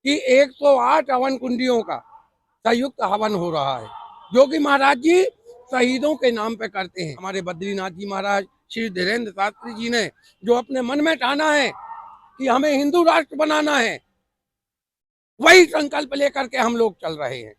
कि 108 हवन कुंडियों का संयुक्त हवन हो रहा है, जो कि महाराज जी शहीदों के नाम पे करते हैं। हमारे बद्रीनाथ जी महाराज श्री धीरेन्द्र शास्त्री जी ने जो अपने मन में ठाना है कि हमें हिंदू राष्ट्र बनाना है, वही संकल्प लेकर के हम लोग चल रहे हैं।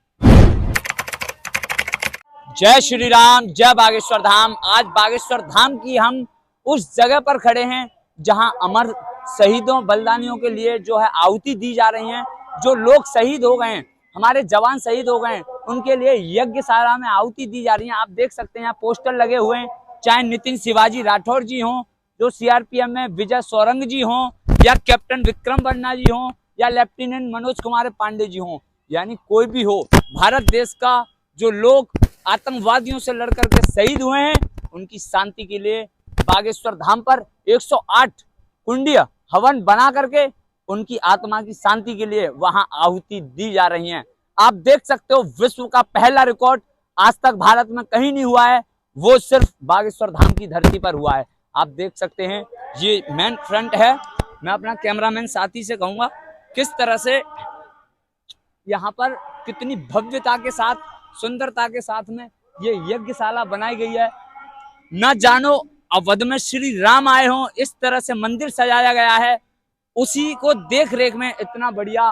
जय श्री राम, जय बागेश्वर धाम। आज बागेश्वर धाम की हम उस जगह पर खड़े हैं जहां अमर शहीदों बलिदानियों के लिए जो है आहुति दी जा रही है। जो लोग शहीद हो गए हैं, हमारे जवान शहीद हो गए हैं, उनके लिए यज्ञशाला में आहुति दी जा रही है। आप देख सकते हैं यहाँ पोस्टर लगे हुए हैं, चाहे नितिन शिवाजी राठौर जी हों, जो सीआरपीएफ में विजय सोरंग जी हों, या कैप्टन विक्रम वर्मा जी हों, या लेफ्टिनेंट मनोज कुमार पांडे जी हों, यानी कोई भी हो, भारत देश का जो लोग आतंकवादियों से लड़कर के शहीद हुए हैं, उनकी शांति के लिए बागेश्वर धाम पर 108 कुंडीय हवन बना करके उनकी आत्मा की शांति के लिए वहां आहुति दी जा रही है। आप देख सकते हो, विश्व का पहला रिकॉर्ड आज तक भारत में कहीं नहीं हुआ है, वो सिर्फ बागेश्वर धाम की धरती पर हुआ है। आप देख सकते हैं ये मेन फ्रंट है। मैं अपना कैमरामैन साथी से कहूंगा किस तरह से यहाँ पर कितनी भव्यता के साथ, सुंदरता के साथ में ये यज्ञशाला बनाई गई है। न जानो अवध में श्री राम आए हों, इस तरह से मंदिर सजाया गया है। उसी को देख रेख में इतना बढ़िया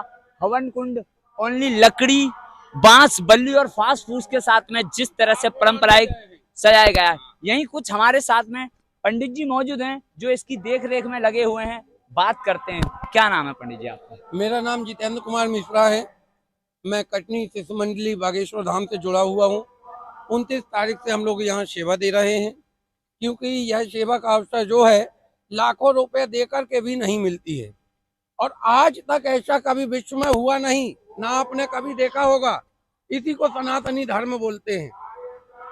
हवन कुंड ओनली लकड़ी, बांस, बल्ली और फास्ट फूस के साथ में जिस तरह से पारंपरिक सजाया गया है। यहीं कुछ हमारे साथ में पंडित जी मौजूद हैं जो इसकी देख रेख में लगे हुए हैं। बात करते हैं, क्या नाम है पंडित जी आपका? मेरा नाम जितेंद्र कुमार मिश्रा है। मैं कटनी शिशु मंडली बागेश्वर धाम से जुड़ा हुआ हूँ। 29 तारीख से हम लोग यहाँ सेवा दे रहे हैं, क्योंकि यह सेवा का अवसर जो है लाखों रुपए देकर के भी नहीं मिलती है, और आज तक ऐसा कभी विश्व में हुआ नहीं, ना आपने कभी देखा होगा। इसी को सनातनी धर्म बोलते हैं।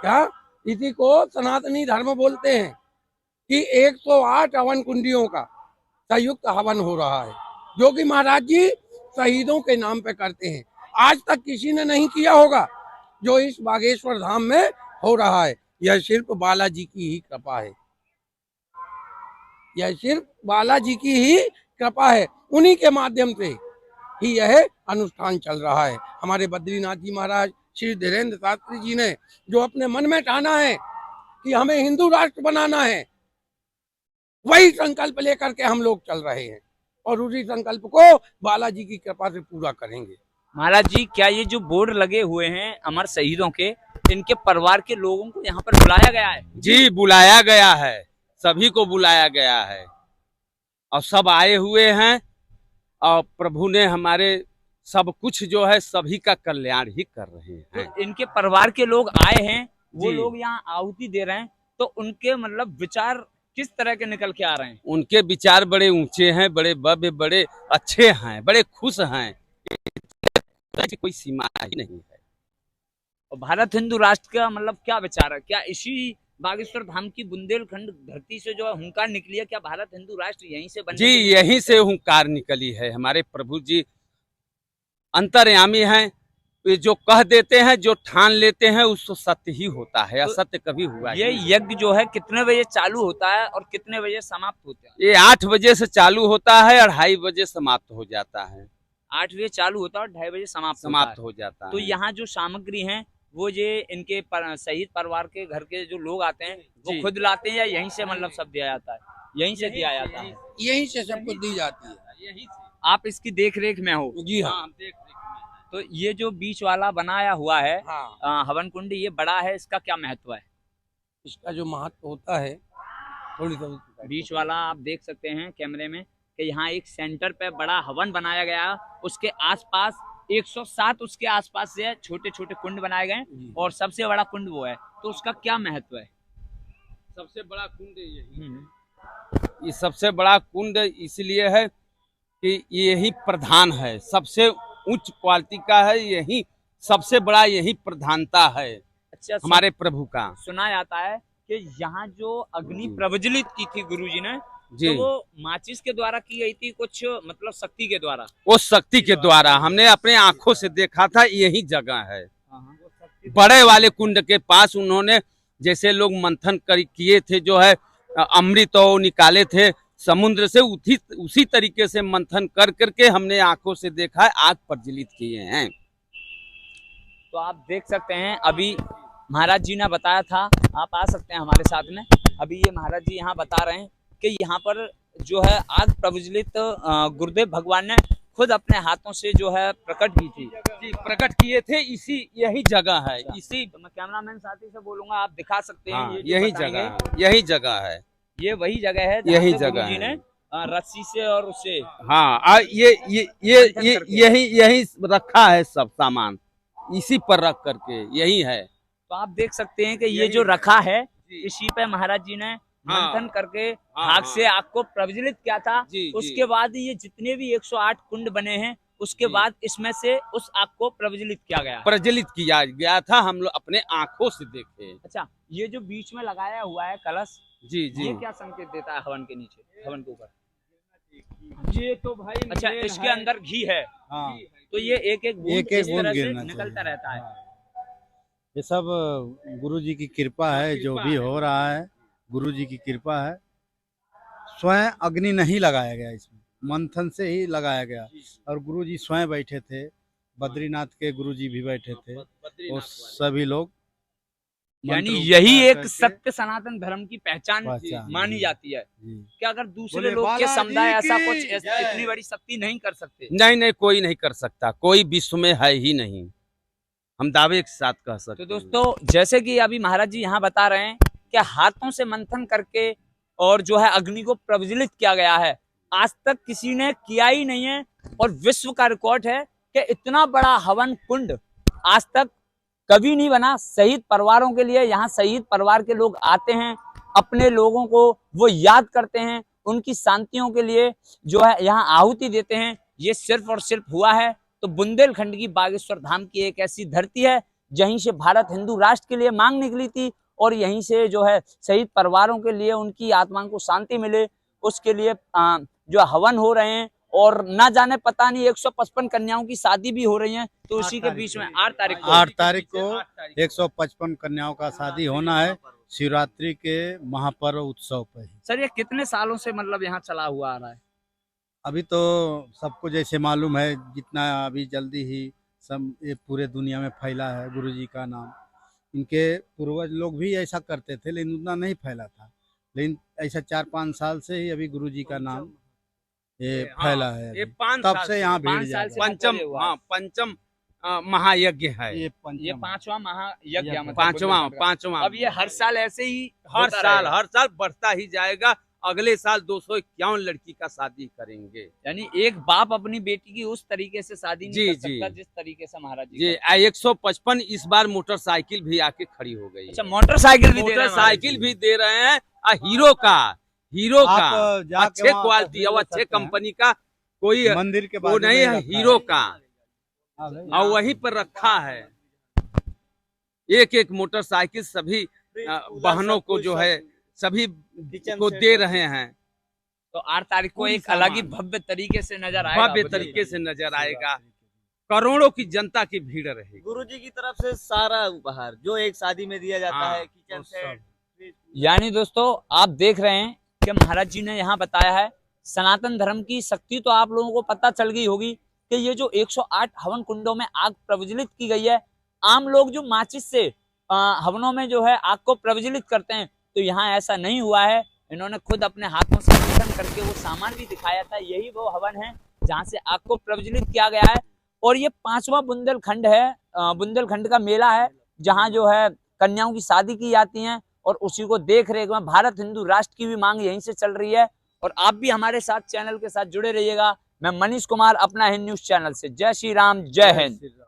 क्या? इसी को सनातनी धर्म बोलते हैं कि 108 हवन कुंडियों का संयुक्त हवन हो रहा है, जो कि महाराज जी शहीदों के नाम पे करते हैं। आज तक किसी ने नहीं किया होगा जो इस बागेश्वर धाम में हो रहा है। यह सिर्फ बालाजी की ही कृपा है, यह सिर्फ बालाजी की ही कृपा है। उन्हीं के माध्यम से ही यह अनुष्ठान चल रहा है। हमारे बद्रीनाथ जी महाराज श्री धीरेन्द्र शास्त्री जी ने जो अपने मन में ठाना है कि हमें हिंदू राष्ट्र बनाना है, वही संकल्प लेकर के हम लोग चल रहे हैं, और उसी संकल्प को बालाजी की कृपा से पूरा करेंगे। महाराज जी, क्या ये जो बोर्ड लगे हुए हैं अमर शहीदों के, इनके परिवार के लोगों को यहाँ पर बुलाया गया है? जी, बुलाया गया है, सभी को बुलाया गया है, और सब आए हुए हैं। और प्रभु ने हमारे सब कुछ जो है सभी का कल्याण ही कर रहे हैं। तो इनके परिवार के लोग आए हैं, वो लोग यहाँ आहुति दे रहे हैं, तो उनके मतलब विचार किस तरह के निकल के आ रहे हैं? उनके विचार बड़े ऊंचे हैं, बड़े भव्य, बड़े अच्छे हैं, बड़े खुश हैं, कोई सीमा ही नहीं है। और भारत हिंदू राष्ट्र का मतलब क्या विचार है? क्या इसी बागेश्वर धाम की बुंदेलखंड धरती से जो है हुंकार निकली है? क्या भारत हिंदू राष्ट्र यहीं से बने? जी, यहीं से हुंकार निकली है। हमारे प्रभु जी अंतर्यामी हैं, वे जो कह देते हैं, जो ठान लेते हैं, उसको सत्य ही होता है, असत्य कभी हुआ ये यज्ञ जो है कितने बजे चालू होता है और कितने बजे समाप्त होता है? ये 8 बजे से चालू होता है और 2:30 बजे समाप्त हो जाता है। 8 बजे चालू होता है और 2:30 बजे समाप्त हो जाता है। तो यहाँ जो सामग्री है वो ये इनके शहीद परिवार के घर के जो लोग आते हैं वो खुद लाते हैं, या यहीं से मतलब सब दिया जाता है? यहीं से दिया जाता है, यहीं से सब कुछ दी जाती है। यहीं से। आप इसकी देख रेख में हो? जी हाँ। देख रेख में है। तो ये जो बीच वाला बनाया हुआ है हाँ। हवन कुंड, ये बड़ा है, इसका क्या महत्व है? इसका जो महत्व होता है, थोड़ी बीच वाला आप देख सकते हैं कैमरे में कि यहाँ एक सेंटर पे बड़ा हवन बनाया गया, उसके आसपास 107 उसके आसपास से छोटे छोटे कुंड बनाए गए, और सबसे बड़ा कुंड वो है। तो उसका क्या महत्व है? सबसे बड़ा कुंड यही, ये सबसे बड़ा कुंड इसलिए है कि यही प्रधान है, सबसे उच्च क्वालिटी का है, यही सबसे बड़ा, यही प्रधानता है। अच्छा, हमारे प्रभु का सुना जाता है कि यहाँ जो अग्नि प्रज्वलित की थी गुरुजी ने, तो वो माचिस के द्वारा की गई थी, कुछ मतलब शक्ति के द्वारा? वो शक्ति के द्वारा हमने अपने आंखों से देखा था, यही जगह है। बड़े वाले कुंड के पास उन्होंने, जैसे लोग मंथन किए थे, जो है अमृत निकाले थे, समुद्र से उसी तरीके से मंथन कर करके हमने आंखों से देखा है, आग प्रज्वलित किए हैं। तो आप देख सकते हैं अभी महाराज जी ने बताया था, आप आ सकते हैं हमारे साथ में। अभी ये महाराज जी यहाँ बता रहे हैं कि यहाँ पर जो है आग प्रज्वलित गुरुदेव भगवान ने खुद अपने हाथों से जो है प्रकट की थी। जी, प्रकट किए थे, इसी यही जगह है। इसी तो मैं कैमरामैन साथी से बोलूंगा, आप दिखा सकते हैं। हाँ, ये जो यही बताएंगे, जगह है, यही जगह है, ये वही जगह है यही जहाँ से जगह गुरुजी है। ने रस्सी से और उससे हाँ, यही रखा है सब सामान, इसी पर रख करके यही है। तो आप देख सकते हैं कि ये यही जो है। रखा है जी। इसी पे महाराज जी ने हाँ। मंथन करके हाँ, आग से आग को प्रज्वलित किया था। जी, उसके जी। बाद ये जितने भी 108 कुंड बने हैं उसके जी। बाद इसमें से उस आग को प्रज्वलित किया गया है। प्रज्वलित किया गया था, हम लोग अपने आंखों से देखे। अच्छा, ये जो बीच में लगाया हुआ है कलश, जी जी। ये क्या संकेत देता है हवन के नीचे, हवन के ऊपर? ये तो भाई अच्छा, मेन इसके है। अंदर घी है, हाँ, तो ये एक एक बूंद एक-एक इस बूंद तरह से गिरना निकलता चाहिए। रहता है। ये सब गुरु जी की कृपा है, हाँ, जो कृपा भी है। हो रहा है गुरु जी की कृपा है। स्वयं अग्नि नहीं लगाया गया इसमें, मंथन से ही लगाया गया। और गुरु जी स्वयं बैठे थे, बद्रीनाथ के गुरु जी भी बैठे थे, वो सभी लोग यानी मंत्र यही उच्चार एक करके सत्य सनातन धर्म की पहचान पहचान, मानी जी। जाती है जी। कि अगर दूसरे बोले लोग के बालाजी समुदाय ऐसा की कुछ जय। इतनी बड़ी शक्ति नहीं कर सकते। नहीं नहीं, कोई नहीं कर सकता, कोई विश्व में है ही नहीं, हम दावे के साथ कह सकते तो हैं। दोस्तों, जैसे कि अभी महाराज जी यहाँ बता रहे हैं कि हाथों से मंथन करके और जो है अग्नि को प्रज्वलित किया गया है, आज तक किसी ने किया ही नहीं है। और विश्व का रिकॉर्ड है कि इतना बड़ा हवन कुंड आज तक कभी नहीं बना। शहीद परिवारों के लिए यहाँ शहीद परिवार के लोग आते हैं, अपने लोगों को वो याद करते हैं, उनकी शांतियों के लिए जो है यहाँ आहुति देते हैं। ये सिर्फ और सिर्फ हुआ है तो बुंदेलखंड की बागेश्वर धाम की एक ऐसी धरती है जहीं से भारत हिंदू राष्ट्र के लिए मांग निकली थी, और यहीं से जो है शहीद परिवारों के लिए उनकी आत्माओं को शांति मिले, उसके लिए जो हवन हो रहे हैं। और ना जाने पता नहीं 155 कन्याओं की शादी भी हो रही है, तो उसी के बीच में 8 तारीख को 8 तारीख को 155 कन्याओं का शादी होना है, शिवरात्रि के महापर्व उत्सव पर ही। सर, ये कितने सालों से मतलब यहाँ चला हुआ आ रहा है? अभी तो सबको जैसे मालूम है, जितना अभी जल्दी ही सब ये पूरे दुनिया में फैला है गुरु जी का नाम। इनके पूर्वज लोग भी ऐसा करते थे, लेकिन उतना नहीं फैला था। लेकिन ऐसा 4-5 साल से ही अभी गुरु जी का नाम ये फैला है। ये अभी। 5 तब साल से यहाँ भीड़ 5 साल से ज्यादा। पंचम, हुआ। हाँ, पंचम महायज्ञ है। ये ये पंचम 5वां महायज्ञ है, मतलब पांचवा बुंदेलखंड का। पांचवा अब ये हर साल ऐसे ही हर होता साल रहेगा। हर साल बढ़ता ही जाएगा। अगले साल 251 लड़की का शादी करेंगे। यानी एक बाप अपनी बेटी की उस तरीके से शादी नहीं जी, कर जी। सकता जिस तरीके से महाराज जी जी, करते हैं। 155 इस बार मोटरसाइकिल भी आके खड़ी हो गई। अच्छा, मोटरसाइकिल भी दे रहे हैं महाराज मोटरसाइकिल जी। भी दे रहे हैं, हीरो का आप जाके अच्छे वहाँ क्वालिटी तस्वीर और ले अच्छे सकते हैं। कंपनी का कोई मंदिर के वो बाजू नहीं में है, रखा हीरो का, हाँ भाई। और वहीं पर रखा है। एक एक मोटरसाइकिल सभी बहनों को जो है सभी को दे रहे हैं। तो 8 तारीख को पूरी एक अलग ही सामान। भव्य तरीके से नजर आएगा। भव्य तरीके से नजर आएगा, करोड़ों की जनता की भीड़ रहेगी। गुरुजी की तरफ से सारा उपहार जो एक शादी में दिया जाता हाँ, है, किचन वो सेट। यानी दोस्तों, आप देख रहे हैं कि महाराज जी ने यहाँ बताया है सनातन धर्म की शक्ति तो आप लोगों को पता चल गई होगी कि ये जो 108 हवन कुंडों में आग प्रज्वलित की गई है, आम लोग जो माचिस से हवनों में जो है आग को प्रज्वलित करते हैं, तो यहाँ ऐसा नहीं हुआ है। इन्होंने खुद अपने हाथों से मंथन करके वो सामान भी दिखाया था, यही वो हवन है जहाँ से आग को प्रज्वलित किया गया है। और ये 5वां बुंदेलखंड है, बुंदेलखंड का मेला है जहाँ जो है कन्याओं की शादी की जाती है, और उसी को देख रेख में भारत हिंदू राष्ट्र की भी मांग यहीं से चल रही है। और आप भी हमारे साथ चैनल के साथ जुड़े रहिएगा। मैं मनीष कुमार, अपना हिंद न्यूज चैनल से। जय श्री राम, जय हिंद।